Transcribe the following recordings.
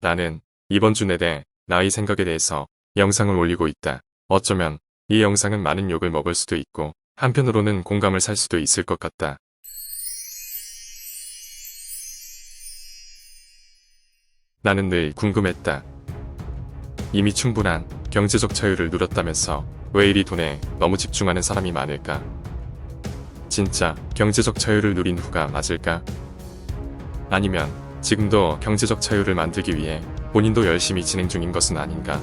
나는 이번 주 내내 나의 생각에 대해서 영상을 올리고 있다. 어쩌면 이 영상은 많은 욕을 먹을 수도 있고 한편으로는 공감을 살 수도 있을 것 같다. 나는 늘 궁금했다. 이미 충분한 경제적 자유를 누렸다면서 왜 이리 돈에 너무 집중하는 사람이 많을까? 진짜 경제적 자유를 누린 후가 맞을까? 아니면 지금도 경제적 자유를 만들기 위해 본인도 열심히 진행 중인 것은 아닌가?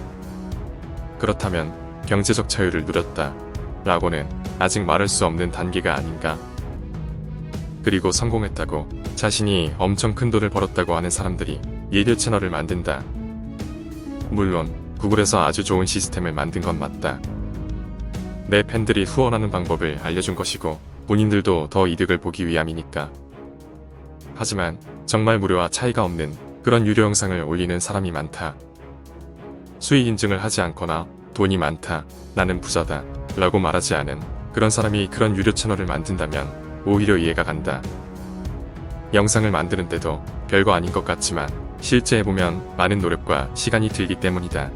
그렇다면 경제적 자유를 누렸다 라고는 아직 말할 수 없는 단계가 아닌가? 그리고 성공했다고 자신이 엄청 큰 돈을 벌었다고 하는 사람들이 미디어 채널을 만든다. 물론 구글에서 아주 좋은 시스템을 만든 건 맞다. 내 팬들이 후원하는 방법을 알려준 것이고 본인들도 더 이득을 보기 위함이니까. 하지만 정말 무료와 차이가 없는 그런 유료 영상을 올리는 사람이 많다. 수익 인증을 하지 않거나 돈이 많다, 나는 부자다 라고 말하지 않은 그런 사람이 그런 유료 채널을 만든다면 오히려 이해가 간다. 영상을 만드는데도 별거 아닌 것 같지만 실제 해보면 많은 노력과 시간이 들기 때문이다.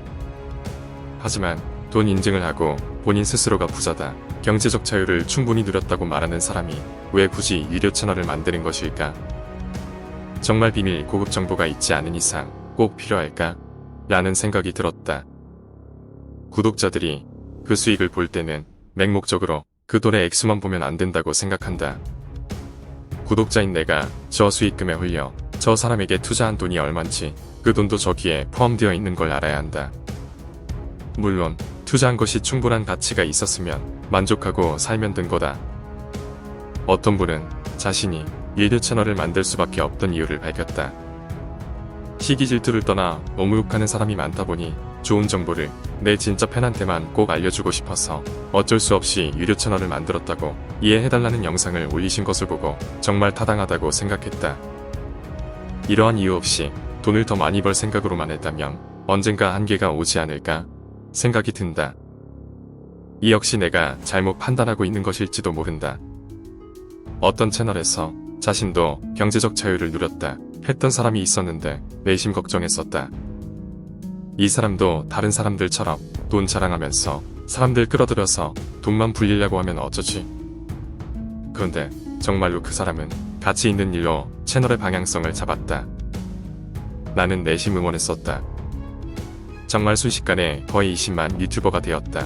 하지만 돈 인증을 하고 본인 스스로가 부자다, 경제적 자유를 충분히 누렸다고 말하는 사람이 왜 굳이 유료 채널을 만드는 것일까? 정말 비밀 고급 정보가 있지 않은 이상 꼭 필요할까? 라는 생각이 들었다. 구독자들이 그 수익을 볼 때는 맹목적으로 그 돈의 액수만 보면 안 된다고 생각한다. 구독자인 내가 저 수익금에 흘려 저 사람에게 투자한 돈이 얼만지 그 돈도 저기에 포함되어 있는 걸 알아야 한다. 물론 투자한 것이 충분한 가치가 있었으면 만족하고 살면 된 거다. 어떤 분은 자신이 유료 채널을 만들 수밖에 없던 이유를 밝혔다. 시기 질투를 떠나 너무 욕하는 사람이 많다 보니 좋은 정보를 내 진짜 팬한테만 꼭 알려주고 싶어서 어쩔 수 없이 유료 채널을 만들었다고 이해해달라는 영상을 올리신 것을 보고 정말 타당하다고 생각했다. 이러한 이유 없이 돈을 더 많이 벌 생각으로만 했다면 언젠가 한계가 오지 않을까 생각이 든다. 이 역시 내가 잘못 판단하고 있는 것일지도 모른다. 어떤 채널에서 자신도 경제적 자유를 누렸다 했던 사람이 있었는데 내심 걱정했었다. 이 사람도 다른 사람들처럼 돈 자랑하면서 사람들 끌어들여서 돈만 불리려고 하면 어쩌지? 그런데 정말로 그 사람은 가치 있는 일로 채널의 방향성을 잡았다. 나는 내심 응원했었다. 정말 순식간에 거의 20만 유튜버가 되었다.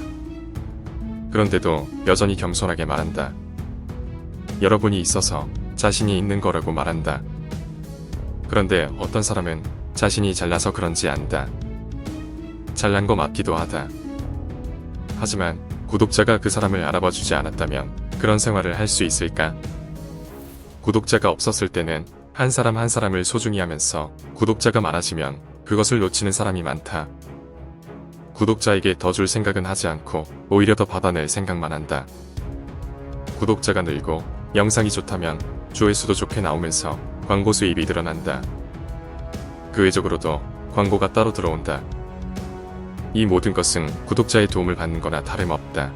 그런데도 여전히 겸손하게 말한다. 여러분이 있어서 자신이 있는 거라고 말한다. 그런데 어떤 사람은 자신이 잘나서 그런지 안다. 잘난 거 맞기도 하다. 하지만 구독자가 그 사람을 알아봐주지 않았다면 그런 생활을 할 수 있을까? 구독자가 없었을 때는 한 사람 한 사람을 소중히 하면서 구독자가 많아지면 그것을 놓치는 사람이 많다. 구독자에게 더 줄 생각은 하지 않고 오히려 더 받아낼 생각만 한다. 구독자가 늘고 영상이 좋다면 조회수도 좋게 나오면서 광고 수입이 늘어난다. 그 외적으로도 광고가 따로 들어온다. 이 모든 것은 구독자의 도움을 받는 거나 다름없다.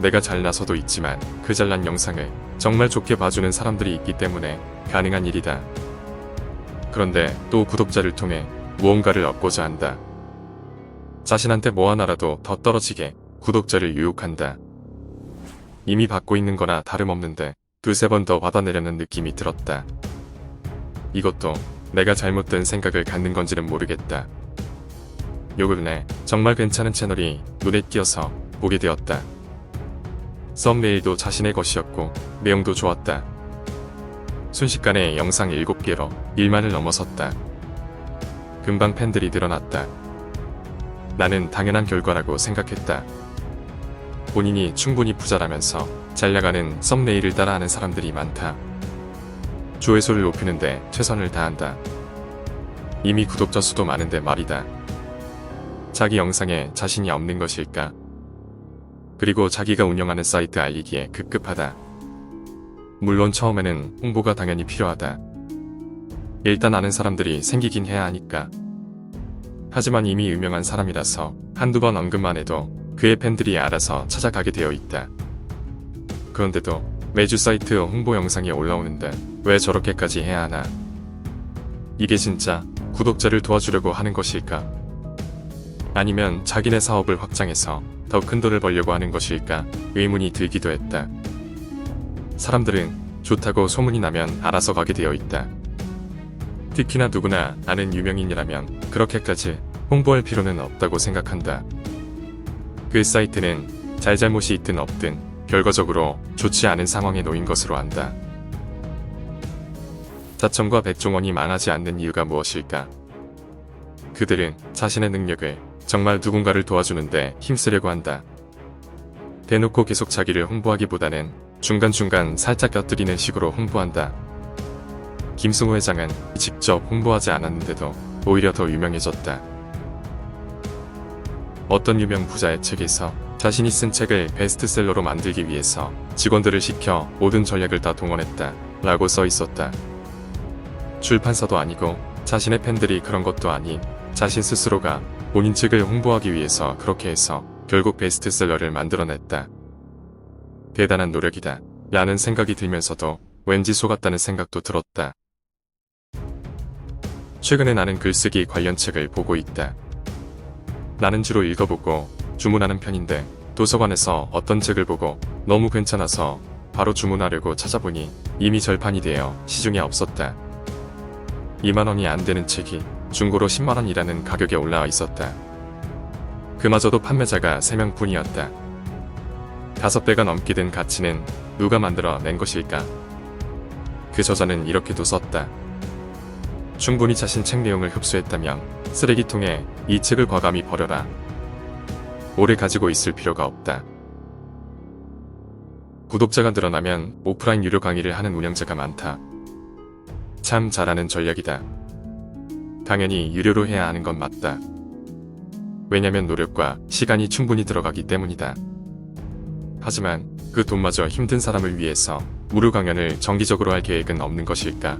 내가 잘나서도 있지만 그 잘난 영상을 정말 좋게 봐주는 사람들이 있기 때문에 가능한 일이다. 그런데 또 구독자를 통해 무언가를 얻고자 한다. 자신한테 뭐 하나라도 더 떨어지게 구독자를 유혹한다. 이미 받고 있는 거나 다름없는데 두세 번 더 받아내려는 느낌이 들었다. 이것도 내가 잘못된 생각을 갖는 건지는 모르겠다. 요 근래 정말 괜찮은 채널이 눈에 띄어서 보게 되었다. 썸네일도 자신의 것이었고 내용도 좋았다. 순식간에 영상 7개로 1만을 넘어섰다. 금방 팬들이 늘어났다. 나는 당연한 결과라고 생각했다. 본인이 충분히 부자라면서 잘나가는 썸네일을 따라하는 사람들이 많다. 조회수를 높이는데 최선을 다한다. 이미 구독자 수도 많은데 말이다. 자기 영상에 자신이 없는 것일까? 그리고 자기가 운영하는 사이트 알리기에 급급하다. 물론 처음에는 홍보가 당연히 필요하다. 일단 아는 사람들이 생기긴 해야 하니까. 하지만 이미 유명한 사람이라서 한두 번 언급만 해도 그의 팬들이 알아서 찾아가게 되어 있다. 그런데도 매주 사이트 홍보 영상이 올라오는데 왜 저렇게까지 해야 하나? 이게 진짜 구독자를 도와주려고 하는 것일까? 아니면 자기네 사업을 확장해서 더 큰 돈을 벌려고 하는 것일까 의문이 들기도 했다. 사람들은 좋다고 소문이 나면 알아서 가게 되어 있다. 특히나 누구나 아는 유명인이라면 그렇게까지 홍보할 필요는 없다고 생각한다. 그 사이트는 잘잘못이 있든 없든 결과적으로 좋지 않은 상황에 놓인 것으로 안다. 자청과 백종원이 망하지 않는 이유가 무엇일까? 그들은 자신의 능력을 정말 누군가를 도와주는데 힘쓰려고 한다. 대놓고 계속 자기를 홍보하기보다는 중간중간 살짝 곁들이는 식으로 홍보한다. 김승호 회장은 직접 홍보하지 않았는데도 오히려 더 유명해졌다. 어떤 유명 부자의 책에서 자신이 쓴 책을 베스트셀러로 만들기 위해서 직원들을 시켜 모든 전략을 다 동원했다 라고 써 있었다. 출판사도 아니고 자신의 팬들이 그런 것도 아닌 자신 스스로가 본인 책을 홍보하기 위해서 그렇게 해서 결국 베스트셀러를 만들어냈다. 대단한 노력이다 라는 생각이 들면서도 왠지 속았다는 생각도 들었다. 최근에 나는 글쓰기 관련 책을 보고 있다. 나는 주로 읽어보고 주문하는 편인데 도서관에서 어떤 책을 보고 너무 괜찮아서 바로 주문하려고 찾아보니 이미 절판이 되어 시중에 없었다. 2만원이 안 되는 책이 중고로 10만원이라는 가격에 올라와 있었다. 그마저도 판매자가 3명뿐이었다. 5배가 넘게 된 가치는 누가 만들어 낸 것일까? 그 저자는 이렇게도 썼다. 충분히 자신 책 내용을 흡수했다면 쓰레기통에 이 책을 과감히 버려라. 오래 가지고 있을 필요가 없다. 구독자가 늘어나면 오프라인 유료 강의를 하는 운영자가 많다. 참 잘하는 전략이다. 당연히 유료로 해야 하는 건 맞다. 왜냐면 노력과 시간이 충분히 들어가기 때문이다. 하지만 그 돈마저 힘든 사람을 위해서 무료 강연을 정기적으로 할 계획은 없는 것일까?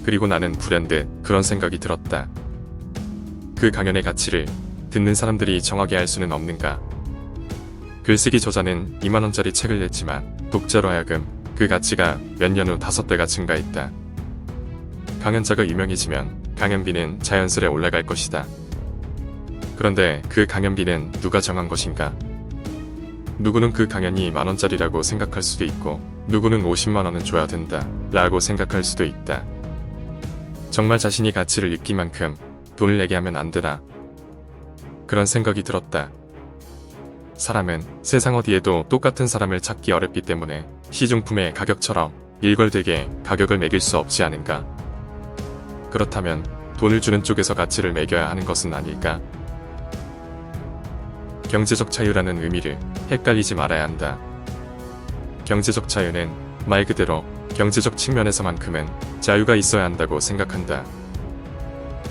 그리고 나는 불현듯 그런 생각이 들었다. 그 강연의 가치를 듣는 사람들이 정하게 할 수는 없는가? 글쓰기 저자는 2만원짜리 책을 냈지만 독자로 하여금 그 가치가 몇 년 후 5배가 증가했다. 강연자가 유명해지면 강연비는 자연스레 올라갈 것이다. 그런데 그 강연비는 누가 정한 것인가? 누구는 그 강연이 만원짜리라고 생각할 수도 있고 누구는 50만원은 줘야 된다 라고 생각할 수도 있다. 정말 자신이 가치를 느끼만큼 돈을 내게 하면 안 되나? 그런 생각이 들었다. 사람은 세상 어디에도 똑같은 사람을 찾기 어렵기 때문에 시중품의 가격처럼 일괄되게 가격을 매길 수 없지 않은가? 그렇다면 돈을 주는 쪽에서 가치를 매겨야 하는 것은 아닐까? 경제적 자유라는 의미를 헷갈리지 말아야 한다. 경제적 자유는 말 그대로 경제적 측면에서만큼은 자유가 있어야 한다고 생각한다.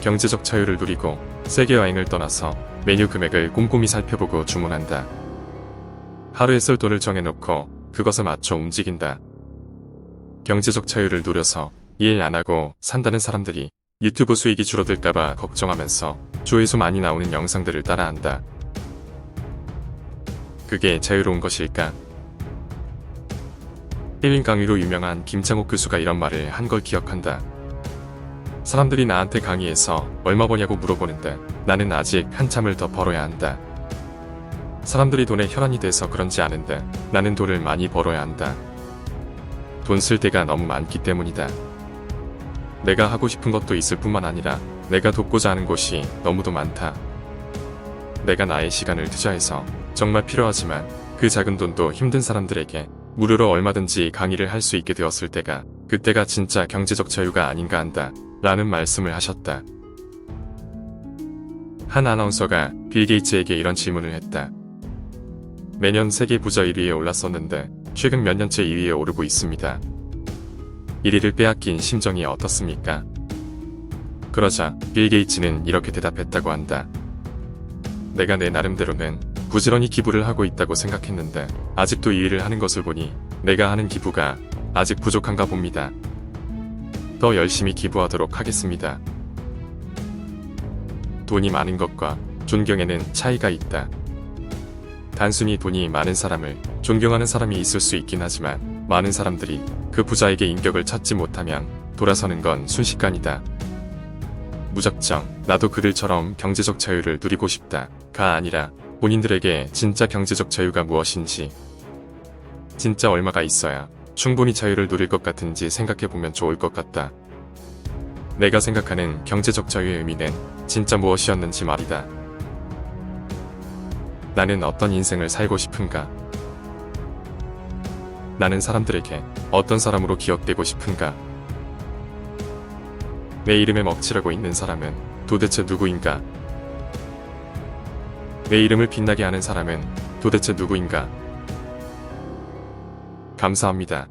경제적 자유를 누리고 세계 여행을 떠나서 메뉴 금액을 꼼꼼히 살펴보고 주문한다. 하루에 쓸 돈을 정해놓고 그것에 맞춰 움직인다. 경제적 자유를 누려서 일 안 하고 산다는 사람들이 유튜브 수익이 줄어들까봐 걱정하면서 조회수 많이 나오는 영상들을 따라한다. 그게 자유로운 것일까? 1인 강의로 유명한 김창옥 교수가 이런 말을 한 걸 기억한다. 사람들이 나한테 강의에서 얼마 버냐고 물어보는데 나는 아직 한참을 더 벌어야 한다. 사람들이 돈에 혈안이 돼서 그런지 아는데 나는 돈을 많이 벌어야 한다. 돈 쓸 데가 너무 많기 때문이다. 내가 하고 싶은 것도 있을 뿐만 아니라 내가 돕고자 하는 곳이 너무도 많다. 내가 나의 시간을 투자해서 정말 필요하지만 그 작은 돈도 힘든 사람들에게 무료로 얼마든지 강의를 할 수 있게 되었을 때가 그때가 진짜 경제적 자유가 아닌가 한다 라는 말씀을 하셨다. 한 아나운서가 빌 게이츠에게 이런 질문을 했다. 매년 세계 부자 1위에 올랐었는데 최근 몇 년째 2위에 오르고 있습니다. 1위를 빼앗긴 심정이 어떻습니까? 그러자 빌 게이츠는 이렇게 대답했다고 한다. 내가 내 나름대로는 부지런히 기부를 하고 있다고 생각했는데 아직도 이 일을 하는 것을 보니 내가 하는 기부가 아직 부족한가 봅니다. 더 열심히 기부하도록 하겠습니다. 돈이 많은 것과 존경에는 차이가 있다. 단순히 돈이 많은 사람을 존경하는 사람이 있을 수 있긴 하지만 많은 사람들이 그 부자에게 인격을 찾지 못하면 돌아서는 건 순식간이다. 무작정 나도 그들처럼 경제적 자유를 누리고 싶다가 아니라 본인들에게 진짜 경제적 자유가 무엇인지, 진짜 얼마가 있어야 충분히 자유를 누릴 것 같은지 생각해보면 좋을 것 같다. 내가 생각하는 경제적 자유의 의미는 진짜 무엇이었는지 말이다. 나는 어떤 인생을 살고 싶은가? 나는 사람들에게 어떤 사람으로 기억되고 싶은가? 내 이름에 먹칠하고 있는 사람은 도대체 누구인가? 내 이름을 빛나게 하는 사람은 도대체 누구인가? 감사합니다.